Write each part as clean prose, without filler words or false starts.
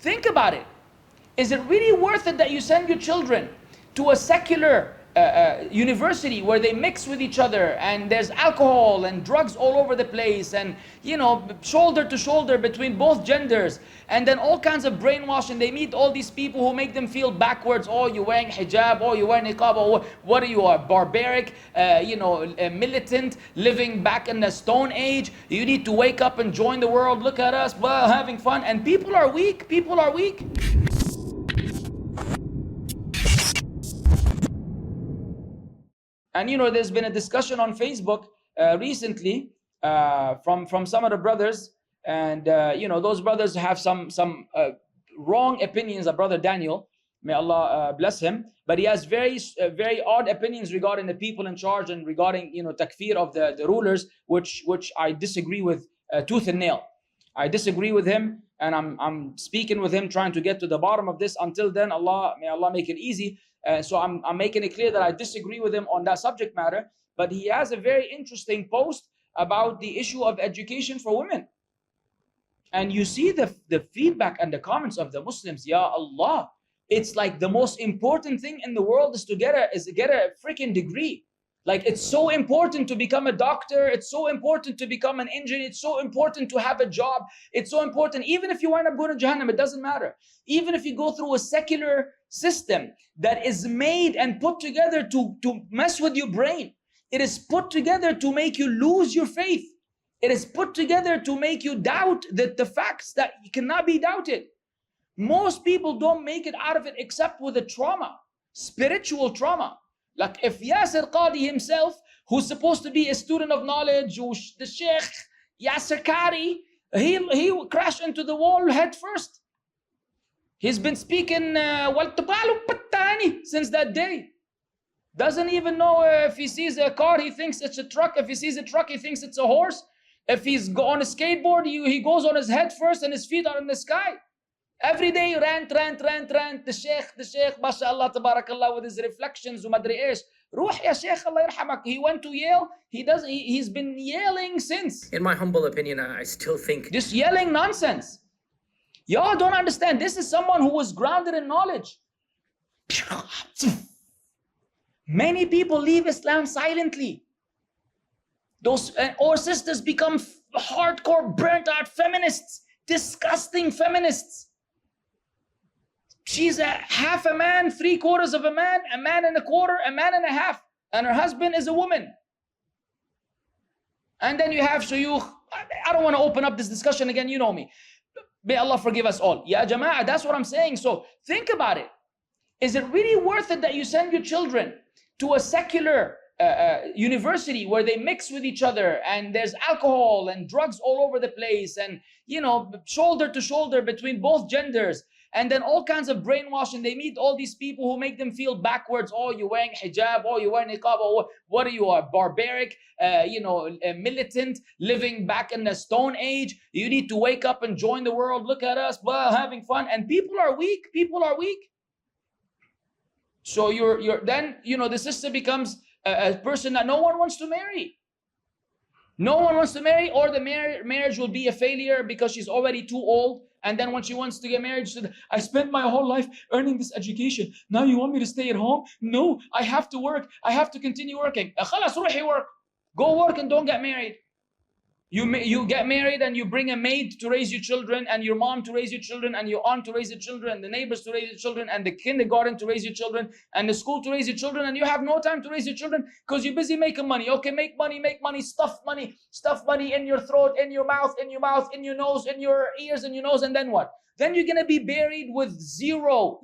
think about it. Is it really worth it that you send your children to a secular university where they mix with each other and there's alcohol and drugs all over the place and, you know, shoulder to shoulder between both genders, and then all kinds of brainwashing? They meet all these people who make them feel backwards. Oh, you're wearing hijab, oh, you're wearing niqab, oh, what are you, a barbaric, militant, living back in the stone age? You need to wake up and join the world. Look at us, well, having fun. And people are weak, people are weak. And you know, there's been a discussion on Facebook recently from some of the brothers, and you know, those brothers have some wrong opinions of Brother Daniel, may Allah bless him, but he has very odd opinions regarding the people in charge and regarding, you know, takfir of the rulers, which I disagree with tooth and nail. I disagree with him, and I'm speaking with him, trying to get to the bottom of this. Until then, may Allah make it easy. So I'm making it clear that I disagree with him on that subject matter. But he has a very interesting post about the issue of education for women. And you see the feedback and the comments of the Muslims. Ya Allah, it's like the most important thing in the world is to get a freaking degree. Like, it's so important to become a doctor. It's so important to become an engineer. It's so important to have a job. It's so important. Even if you wind up going to Jahannam, it doesn't matter. Even if you go through a secular system that is made and put together to mess with your brain. It is put together to make you lose your faith. It is put together to make you doubt the facts that cannot be doubted. Most people don't make it out of it except with a trauma, spiritual trauma. Like if Yasir Qadi himself, who's supposed to be a student of knowledge, the Sheikh Yasir Qari, he crashed into the wall head first. He's been speaking since that day. Doesn't even know if he sees a car, he thinks it's a truck. If he sees a truck, he thinks it's a horse. If he's on a skateboard, he goes on his head first and his feet are in the sky. Every day, rant. The Sheikh, mashallah, tabarakallah, with his reflections, umadri ish. Ruh ya Sheikh, Allah yarhamak. He went to Yale. He's been yelling since. In my humble opinion, I still think just yelling nonsense. Y'all don't understand. This is someone who was grounded in knowledge. Many people leave Islam silently. Those or sisters become hardcore, burnt out feminists, disgusting feminists. She's a half a man, 3/4 of a man and a quarter, a man and a half, and her husband is a woman. And then you have shuyukh. I don't want to open up this discussion again, you know me. May Allah forgive us all. Ya Jama'ah, that's what I'm saying. So think about it. Is it really worth it that you send your children to a secular university where they mix with each other and there's alcohol and drugs all over the place and, you know, shoulder to shoulder between both genders, and then all kinds of brainwashing? They meet all these people who make them feel backwards. Oh, you're wearing hijab, oh, you're wearing niqab, oh, what are you, a barbaric, a militant, living back in the stone age? You need to wake up and join the world. Look at us, well, having fun. And people are weak, people are weak. So then, you know, the sister becomes a person that no one wants to marry. No one wants to marry, or the marriage will be a failure because she's already too old. And then when she wants to get married, she said, I spent my whole life earning this education. Now you want me to stay at home? No, I have to work. I have to continue working. Khalas, ruhi work. Go work and don't get married. You get married and you bring a maid to raise your children, and your mom to raise your children, and your aunt to raise your children, and the neighbors to raise your children, and the kindergarten to raise your children, and the school to raise your children, and you have no time to raise your children because you're busy making money. Okay, make money, stuff money in your throat, in your mouth, in your nose, in your ears, in your nose, and then what? Then you're going to be buried with zero,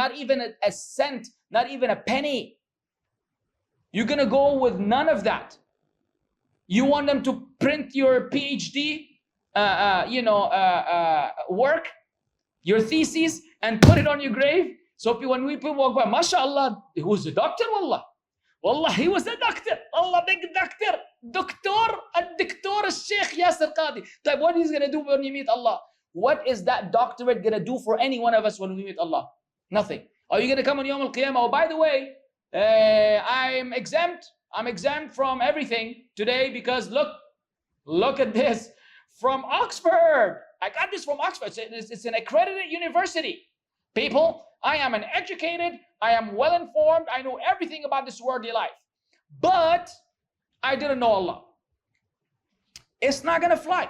not even a cent, not even a penny. You're going to go with none of that. You want them to print your PhD, work, your thesis, and put it on your grave. So when people walk by, mashallah, he was a doctor, wallah. Wallah, he was a doctor. Allah, big doctor. Doctor Sheikh Yasir Qadi. What is he going to do when you meet Allah? What is that doctorate going to do for any one of us when we meet Allah? Nothing. Are you going to come on Yawm al-Qiyamah? Oh, by the way, I'm exempt. I'm exempt from everything today because look at this. From Oxford, I got this from Oxford. It's an accredited university. People, I am an educated, I am well informed, I know everything about this worldly life. But I didn't know Allah. It's not gonna fly.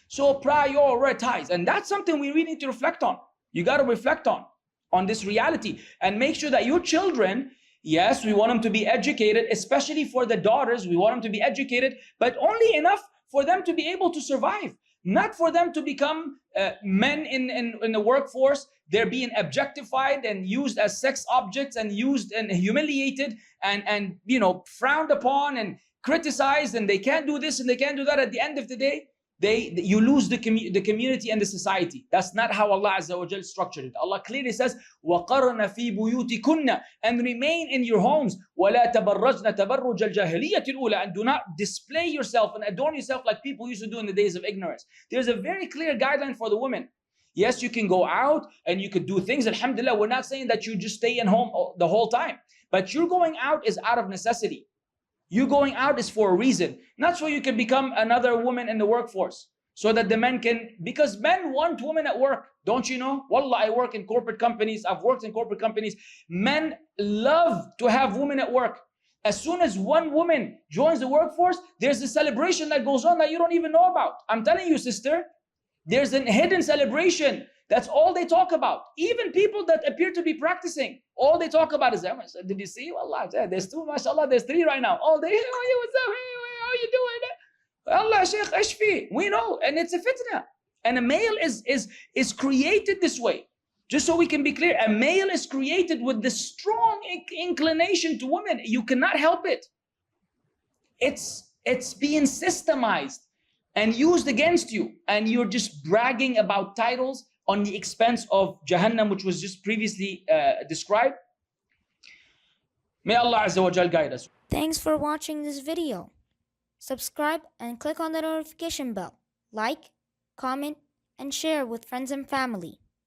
So prioritize. And that's something we really need to reflect on. You got to reflect on this reality and make sure that your children, yes, we want them to be educated, especially for the daughters, we want them to be educated, but only enough for them to be able to survive, not for them to become men in the workforce. They're being objectified and used as sex objects and used and humiliated and frowned upon and criticized, and they can't do this and they can't do that. At the end of the day, you lose the community and the society. That's not how Allah Azza wa Jal structured it. Allah clearly says, وَقَرْنَ فِي بُيُوتِكُنَّ, and remain in your homes. وَلَا تَبَرَّجْنَ تَبَرُّجَ الْجَاهِلِيَّةِ الْأُولَى, and do not display yourself and adorn yourself like people used to do in the days of ignorance. There's a very clear guideline for the women. Yes, you can go out and you could do things. Alhamdulillah, we're not saying that you just stay in home the whole time. But you're going out is out of necessity. You going out is for a reason, not so you can become another woman in the workforce, so that the men can, because men want women at work. Don't you know? Wallah, I work in corporate companies. I've worked in corporate companies. Men love to have women at work. As soon as one woman joins the workforce, there's a celebration that goes on that you don't even know about. I'm telling you, sister, there's a hidden celebration. That's all they talk about. Even people that appear to be practicing, all they talk about is, did you see? Wallah, there's two, mashallah, there's three right now. All day, hey, what's up? Hey, how you doing? Allah, Shaykh, ashfi. We know, and it's a fitna. And a male is created this way. Just so we can be clear, a male is created with the strong inclination to women. You cannot help it. It's being systemized and used against you. And you're just bragging about titles on the expense of Jahannam, which was just previously described. May Allah Azza wa Jal guide us. Thanks for watching this video. Subscribe and click on the notification bell. Like, comment, and share with friends and family.